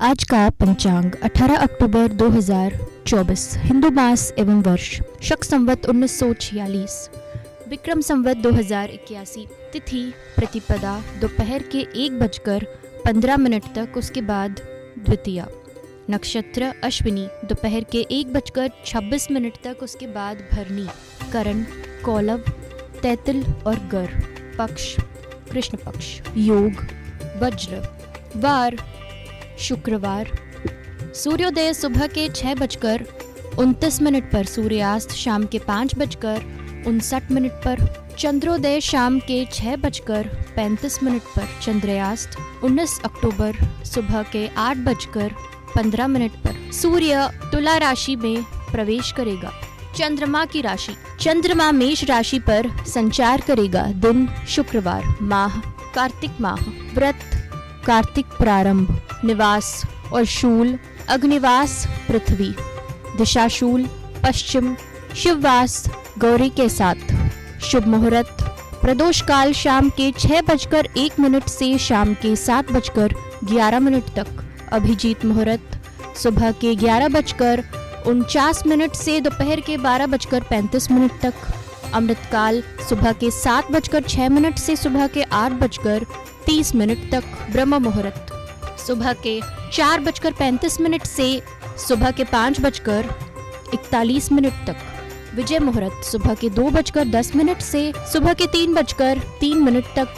आज का पंचांग 18 अक्टूबर 2024 हिंदू मास एवं वर्ष शक संवत 1946 विक्रम संवत 2081 तिथि प्रतिपदा दोपहर के 1:15 तक, उसके बाद द्वितीया। नक्षत्र अश्विनी दोपहर के 1:26 तक, उसके बाद भरनी। करण कौलव तैतिल और गर। पक्ष कृष्ण पक्ष। योग वज्र। वार शुक्रवार। सूर्योदय सुबह के 6:29 पर, सूर्यास्त शाम के 5:59 पर, चंद्रोदय शाम के 6:35 पर, चंद्रयास्त 19 अक्टूबर सुबह के 8:15 पर। सूर्य तुला राशि में प्रवेश करेगा। चंद्रमा की राशि। चंद्रमा मेष राशि पर संचार करेगा। दिन शुक्रवार। माह कार्तिक माह। व्रत कार्तिक प्रारंभ। निवास और शूल अग्निवास पृथ्वी। दिशाशूल पश्चिम। शिववास गौरी के साथ। शुभ मुहूर्त प्रदोष काल शाम के 6:01 से शाम के 7:11 तक। अभिजीत मुहूर्त सुबह के 11:49 से दोपहर के 12:35 तक। अमृतकाल सुबह के 7:06 से सुबह के 8:30 तक। ब्रह्म मुहूर्त सुबह के 4:35 से सुबह के 5:41 तक। विजय मुहूर्त सुबह के 2:10 से सुबह के 3:03 तक।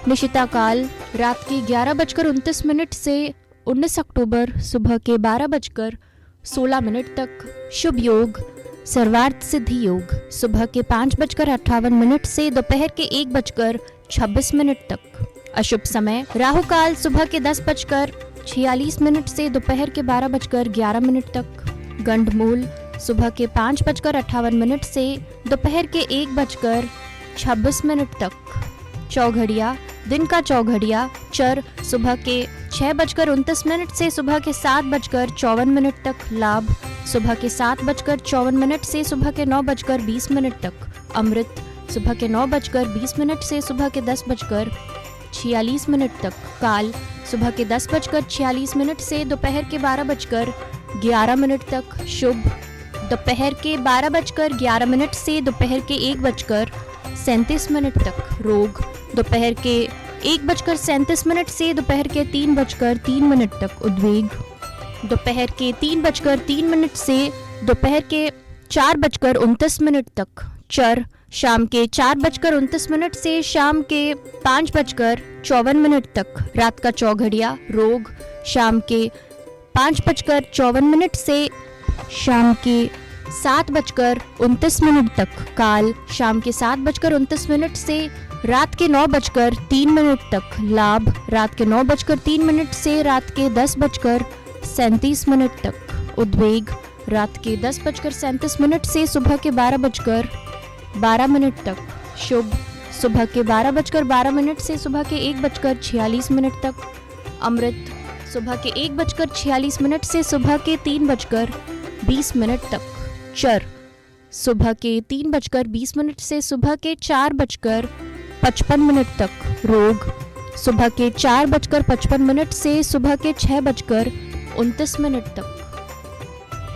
निशिता काल रात के 11:29 से 19 अक्टूबर सुबह के 12:16 तक। शुभ योग सर्वार्थ सिद्धि योग सुबह के 5:58 से दोपहर के 1:26 तक। अशुभ समय राहु काल सुबह के 10:46 से दोपहर के 12:11 तक। गंडमूल सुबह के 5:58 से दोपहर के 1:26 तक। चौघड़िया दिन का चौघड़िया चर सुबह के 6:29 से सुबह के 7:54 तक। लाभ सुबह के 7:54 से सुबह के 9:20 तक। अमृत सुबह के 9:20 से सुबह के 10:46 तक। काल सुबह के 10:46 से दोपहर के 12:11 तक। शुभ दोपहर के 12:11 से दोपहर के 1:37 तक। रोग दोपहर के 1:37 से दोपहर के 3:03 तक। उद्वेग दोपहर के 3:03 से दोपहर के 4:29 तक। चर शाम के 4:29 से शाम के 5:54 तक। रात का चौघड़िया रोग शाम के 5:54 से शाम के 7:29 तक। काल शाम के 7:29 से रात के 9:03 तक। लाभ रात के 9:03 से रात के 10:37 तक। उद्वेग रात के 10:37 से सुबह के 12:12 तक। शुभ सुबह के 12:12 से सुबह के 1:46 तक। अमृत सुबह के 1:46 से सुबह के 3:20 तक। चर सुबह के 3:20 से सुबह के 4:55 तक। रोग सुबह के 4:55 से सुबह के 6:29 तक।